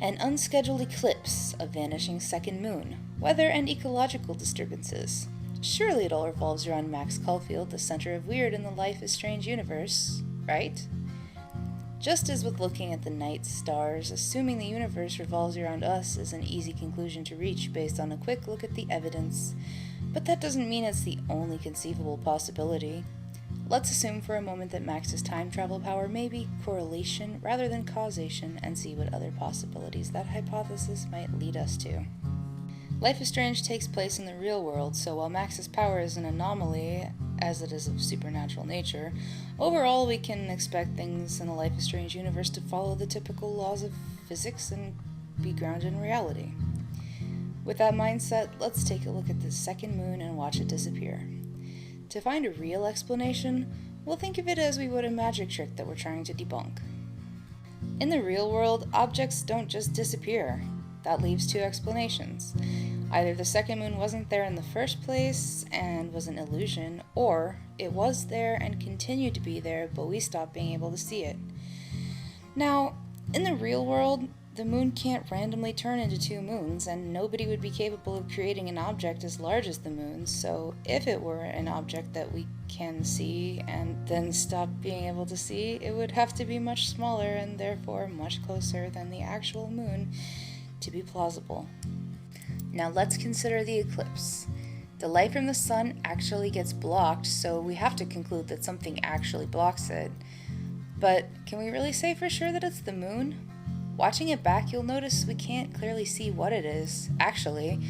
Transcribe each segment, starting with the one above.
an unscheduled eclipse, a vanishing second moon, weather and ecological disturbances. Surely it all revolves around Max Caulfield, the center of weird in the Life is Strange universe, right? Just as with looking at the night stars, assuming the universe revolves around us is an easy conclusion to reach based on a quick look at the evidence, but that doesn't mean it's the only conceivable possibility. Let's assume for a moment that Max's time travel power may be correlation rather than causation and see what other possibilities that hypothesis might lead us to. Life is Strange takes place in the real world, so while Max's power is an anomaly, as it is of supernatural nature, overall we can expect things in the Life is Strange universe to follow the typical laws of physics and be grounded in reality. With that mindset, let's take a look at the second moon and watch it disappear. To find a real explanation, we'll think of it as we would a magic trick that we're trying to debunk. In the real world, objects don't just disappear. That leaves two explanations. Either the second moon wasn't there in the first place and was an illusion, or it was there and continued to be there, but we stopped being able to see it. Now, in the real world, the moon can't randomly turn into two moons, and nobody would be capable of creating an object as large as the moon, so if it were an object that we can see and then stop being able to see, it would have to be much smaller and therefore much closer than the actual moon to be plausible. Now let's consider the eclipse. The light from the sun actually gets blocked, so we have to conclude that something actually blocks it. But can we really say for sure that it's the moon? Watching it back, you'll notice we can't clearly see what it is. Actually,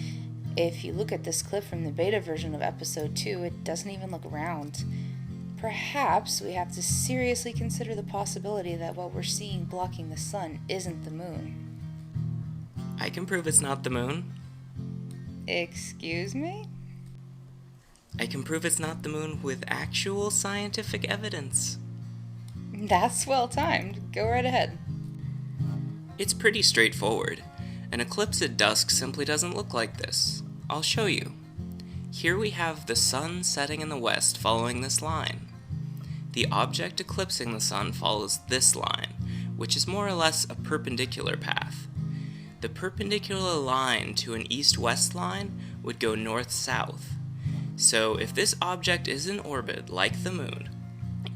if you look at this clip from the beta version of episode 2, it doesn't even look round. Perhaps we have to seriously consider the possibility that what we're seeing blocking the sun isn't the moon. I can prove it's not the moon. Excuse me? I can prove it's not the moon with actual scientific evidence. That's well timed. Go right ahead. It's pretty straightforward. An eclipse at dusk simply doesn't look like this. I'll show you. Here we have the sun setting in the west following this line. The object eclipsing the sun follows this line, which is more or less a perpendicular path. The perpendicular line to an east-west line would go north-south. So if this object is in orbit, like the moon,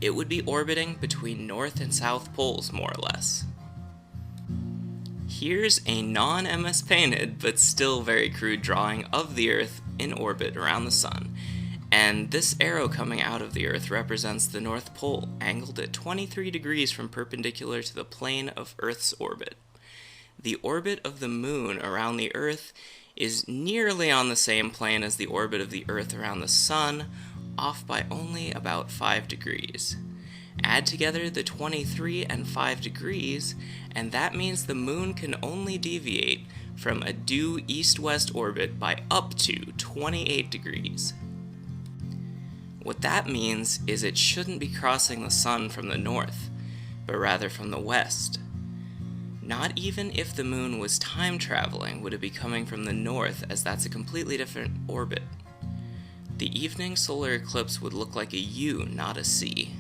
it would be orbiting between north and south poles, more or less. Here's a non-MS painted, but still very crude drawing of the Earth in orbit around the sun, and this arrow coming out of the Earth represents the North Pole, angled at 23 degrees from perpendicular to the plane of Earth's orbit. The orbit of the moon around the Earth is nearly on the same plane as the orbit of the Earth around the sun, off by only about 5 degrees. Add together the 23 and 5 degrees, and that means the moon can only deviate from a due east-west orbit by up to 28 degrees. What that means is it shouldn't be crossing the sun from the north, but rather from the west. Not even if the moon was time traveling would it be coming from the north, as that's a completely different orbit. The evening solar eclipse would look like a U, not a C.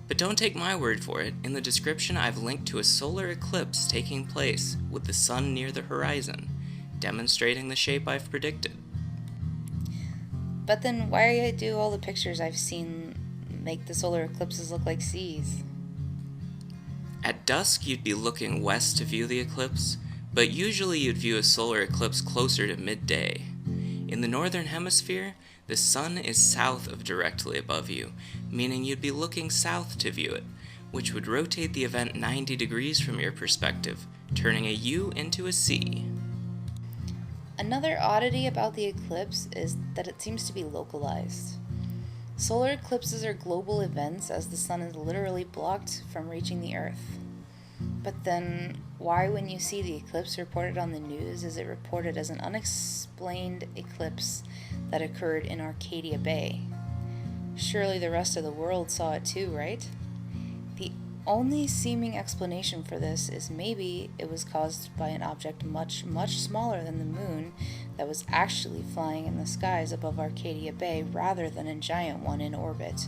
But don't take my word for it. In the description I've linked to a solar eclipse taking place with the sun near the horizon, demonstrating the shape I've predicted. But then why do all the pictures I've seen make the solar eclipses look like C's? At dusk, you'd be looking west to view the eclipse, but usually you'd view a solar eclipse closer to midday. In the northern hemisphere, the sun is south of directly above you, meaning you'd be looking south to view it, which would rotate the event 90 degrees from your perspective, turning a U into a C. Another oddity about the eclipse is that it seems to be localized. Solar eclipses are global events as the sun is literally blocked from reaching the Earth. But then, why when you see the eclipse reported on the news is it reported as an unexplained eclipse that occurred in Arcadia Bay? Surely the rest of the world saw it too, right? The only seeming explanation for this is maybe it was caused by an object much, much smaller than the moon that was actually flying in the skies above Arcadia Bay rather than a giant one in orbit.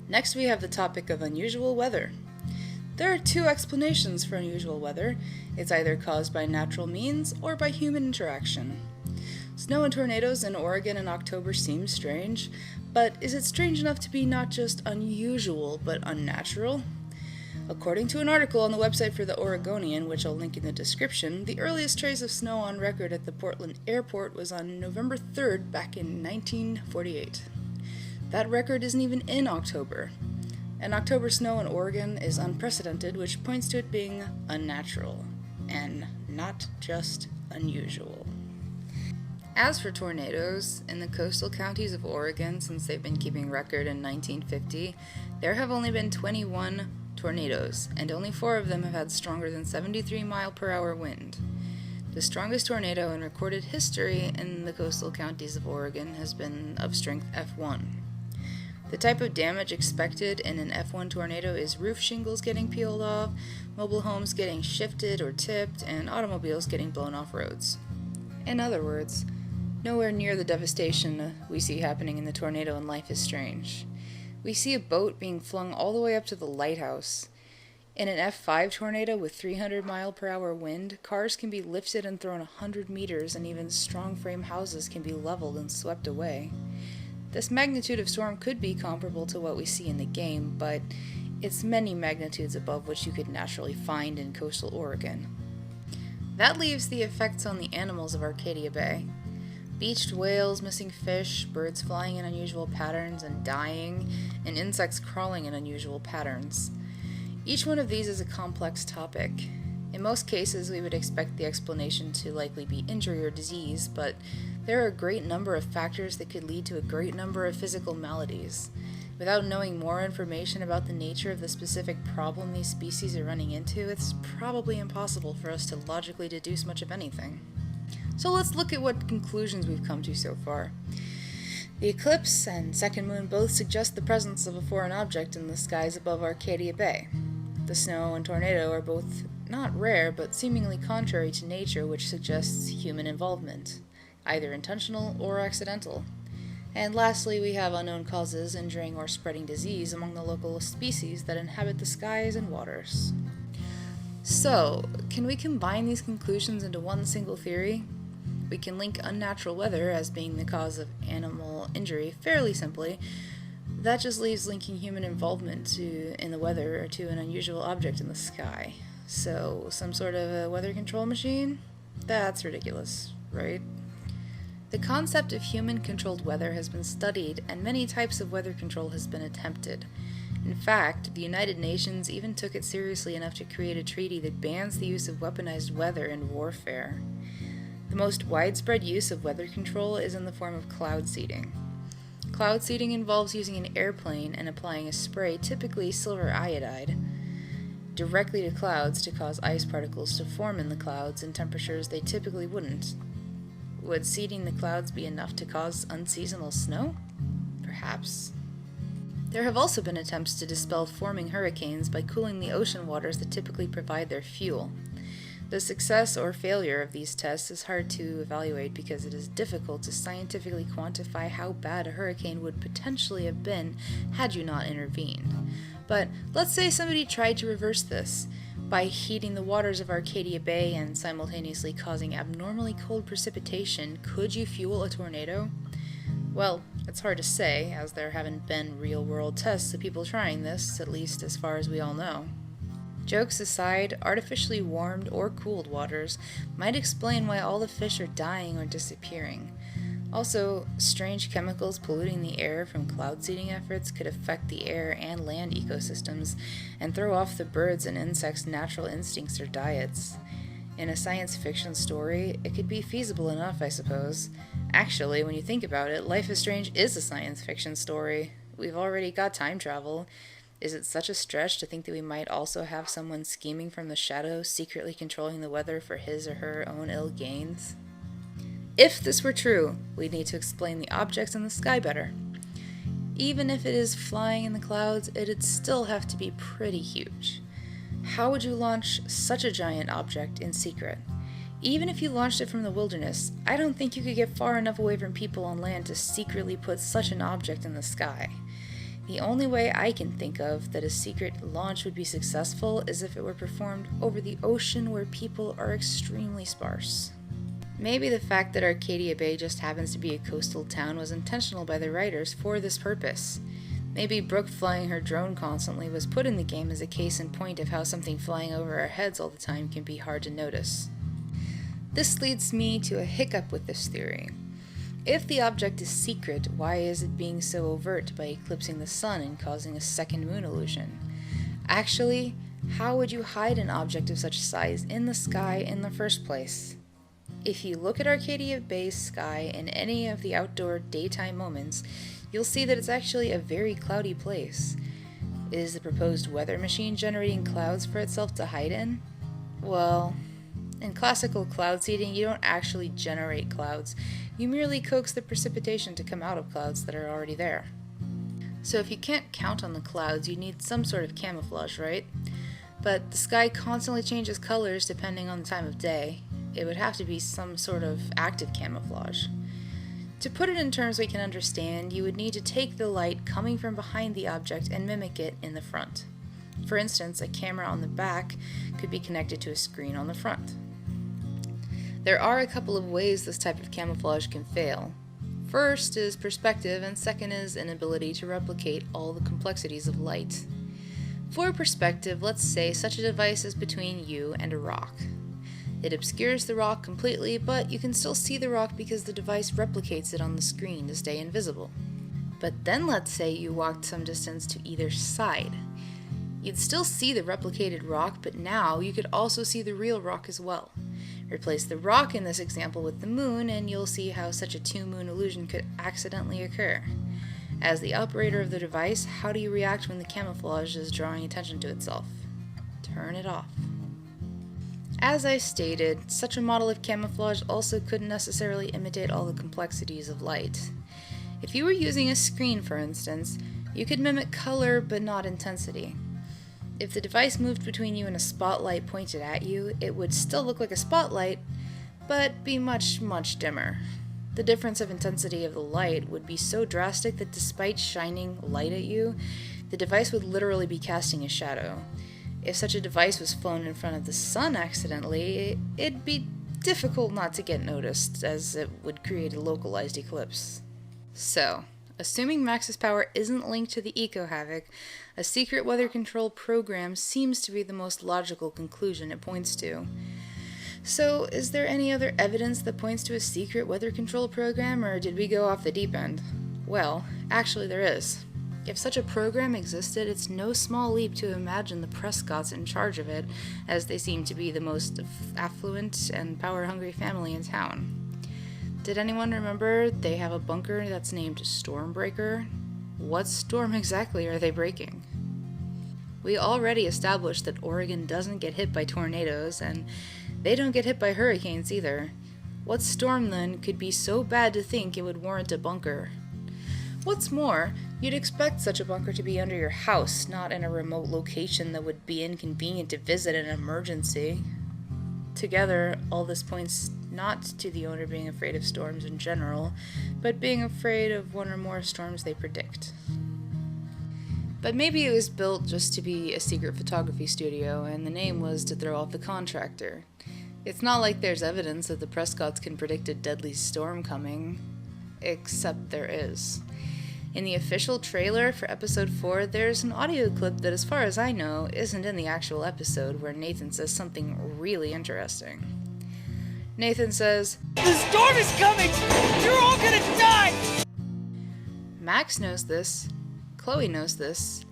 Next we have the topic of unusual weather. There are two explanations for unusual weather. It's either caused by natural means or by human interaction. Snow and tornadoes in Oregon in October seem strange, but is it strange enough to be not just unusual, but unnatural? According to an article on the website for the Oregonian, which I'll link in the description, the earliest trace of snow on record at the Portland airport was on November 3rd back in 1948. That record isn't even in October. And October snow in Oregon is unprecedented, which points to it being unnatural, and not just unusual. As for tornadoes, in the coastal counties of Oregon, since they've been keeping record in 1950, there have only been 21 tornadoes, and only 4 of them have had stronger than 73 mile per hour wind. The strongest tornado in recorded history in the coastal counties of Oregon has been of strength F1. The type of damage expected in an F1 tornado is roof shingles getting peeled off, mobile homes getting shifted or tipped, and automobiles getting blown off roads. In other words, nowhere near the devastation we see happening in the tornado in Life is Strange. We see a boat being flung all the way up to the lighthouse. In an F5 tornado with 300 mile per hour wind, cars can be lifted and thrown 100 meters, and even strong frame houses can be leveled and swept away. This magnitude of storm could be comparable to what we see in the game, but it's many magnitudes above what you could naturally find in coastal Oregon. That leaves the effects on the animals of Arcadia Bay. Beached whales missing fish, birds flying in unusual patterns and dying, and insects crawling in unusual patterns. Each one of these is a complex topic. In most cases, we would expect the explanation to likely be injury or disease, but there are a great number of factors that could lead to a great number of physical maladies. Without knowing more information about the nature of the specific problem these species are running into, it's probably impossible for us to logically deduce much of anything. So let's look at what conclusions we've come to so far. The eclipse and second moon both suggest the presence of a foreign object in the skies above Arcadia Bay. The snow and tornado are both not rare, but seemingly contrary to nature, which suggests human involvement, either intentional or accidental. And lastly, we have unknown causes injuring or spreading disease among the local species that inhabit the skies and waters. So, can we combine these conclusions into one single theory? We can link unnatural weather as being the cause of animal injury fairly simply. That just leaves linking human involvement in the weather to an unusual object in the sky. So, some sort of a weather control machine? That's ridiculous, right? The concept of human-controlled weather has been studied, and many types of weather control has been attempted. In fact, the United Nations even took it seriously enough to create a treaty that bans the use of weaponized weather in warfare. The most widespread use of weather control is in the form of cloud seeding. Cloud seeding involves using an airplane and applying a spray, typically silver iodide, directly to clouds to cause ice particles to form in the clouds in temperatures they typically wouldn't. Would seeding the clouds be enough to cause unseasonal snow? Perhaps. There have also been attempts to dispel forming hurricanes by cooling the ocean waters that typically provide their fuel. The success or failure of these tests is hard to evaluate because it is difficult to scientifically quantify how bad a hurricane would potentially have been had you not intervened. But let's say somebody tried to reverse this by heating the waters of Arcadia Bay and simultaneously causing abnormally cold precipitation. Could you fuel a tornado? Well, it's hard to say, as there haven't been real-world tests of people trying this, at least as far as we all know. Jokes aside, artificially warmed or cooled waters might explain why all the fish are dying or disappearing. Also, strange chemicals polluting the air from cloud seeding efforts could affect the air and land ecosystems and throw off the birds' and insects' natural instincts or diets. In a science fiction story, it could be feasible enough, I suppose. Actually, when you think about it, Life is Strange is a science fiction story. We've already got time travel. Is it such a stretch to think that we might also have someone scheming from the shadows, secretly controlling the weather for his or her own ill gains? If this were true, we'd need to explain the objects in the sky better. Even if it is flying in the clouds, it'd still have to be pretty huge. How would you launch such a giant object in secret? Even if you launched it from the wilderness, I don't think you could get far enough away from people on land to secretly put such an object in the sky. The only way I can think of that a secret launch would be successful is if it were performed over the ocean where people are extremely sparse. Maybe the fact that Arcadia Bay just happens to be a coastal town was intentional by the writers for this purpose. Maybe Brooke flying her drone constantly was put in the game as a case in point of how something flying over our heads all the time can be hard to notice. This leads me to a hiccup with this theory. If the object is secret, why is it being so overt by eclipsing the sun and causing a second moon illusion? Actually, how would you hide an object of such size in the sky in the first place? If you look at Arcadia Bay's sky in any of the outdoor daytime moments, you'll see that it's actually a very cloudy place. Is the proposed weather machine generating clouds for itself to hide in? Well, in classical cloud seeding, you don't actually generate clouds. You merely coax the precipitation to come out of clouds that are already there. So if you can't count on the clouds, you need some sort of camouflage, right? But the sky constantly changes colors depending on the time of day. It would have to be some sort of active camouflage. To put it in terms we can understand, you would need to take the light coming from behind the object and mimic it in the front. For instance, a camera on the back could be connected to a screen on the front. There are a couple of ways this type of camouflage can fail. First is perspective, and second is inability to replicate all the complexities of light. For perspective, let's say such a device is between you and a rock. It obscures the rock completely, but you can still see the rock because the device replicates it on the screen to stay invisible. But then let's say you walked some distance to either side. You'd still see the replicated rock, but now you could also see the real rock as well. Replace the rock in this example with the moon, and you'll see how such a two-moon illusion could accidentally occur. As the operator of the device, how do you react when the camouflage is drawing attention to itself? Turn it off. As I stated, such a model of camouflage also couldn't necessarily imitate all the complexities of light. If you were using a screen, for instance, you could mimic color but not intensity. If the device moved between you and a spotlight pointed at you, it would still look like a spotlight, but be much, much dimmer. The difference of intensity of the light would be so drastic that despite shining light at you, the device would literally be casting a shadow. If such a device was flown in front of the sun accidentally, it'd be difficult not to get noticed, as it would create a localized eclipse. So, assuming Max's power isn't linked to the eco-havoc, a secret weather control program seems to be the most logical conclusion it points to. So, is there any other evidence that points to a secret weather control program, or did we go off the deep end? Well, actually there is. If such a program existed, it's no small leap to imagine the Prescotts in charge of it, as they seem to be the most affluent and power-hungry family in town. Did anyone remember they have a bunker that's named Stormbreaker? What storm exactly are they breaking? We already established that Oregon doesn't get hit by tornadoes, and they don't get hit by hurricanes either. What storm, then, could be so bad to think it would warrant a bunker? What's more, you'd expect such a bunker to be under your house, not in a remote location that would be inconvenient to visit in an emergency. Together, all this points not to the owner being afraid of storms in general, but being afraid of one or more storms they predict. But maybe it was built just to be a secret photography studio, and the name was to throw off the contractor. It's not like there's evidence that the Prescotts can predict a deadly storm coming. Except there is. In the official trailer for episode 4, there's an audio clip that, as far as I know, isn't in the actual episode, where Nathan says something really interesting. Nathan says, "The storm is coming! You're all gonna die!" Max knows this, Chloe knows this,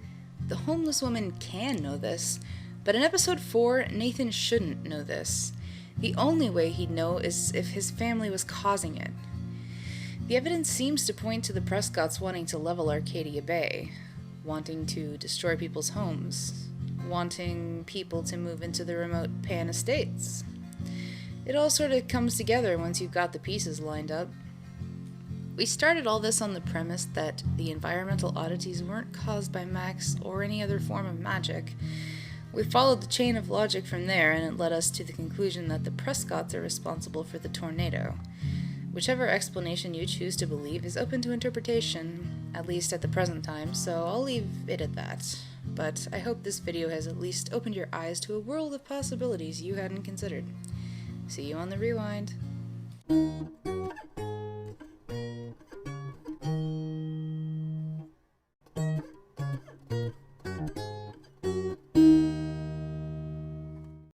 the homeless woman can know this, but in episode 4, Nathan shouldn't know this. The only way he'd know is if his family was causing it. The evidence seems to point to the Prescotts wanting to level Arcadia Bay, wanting to destroy people's homes, wanting people to move into the remote Pan Estates. It all sort of comes together once you've got the pieces lined up. We started all this on the premise that the environmental oddities weren't caused by Max or any other form of magic. We followed the chain of logic from there, and it led us to the conclusion that the Prescotts are responsible for the tornado. Whichever explanation you choose to believe is open to interpretation. at least at the present time, so I'll leave it at that. But I hope this video has at least opened your eyes to a world of possibilities you hadn't considered. See you on the rewind.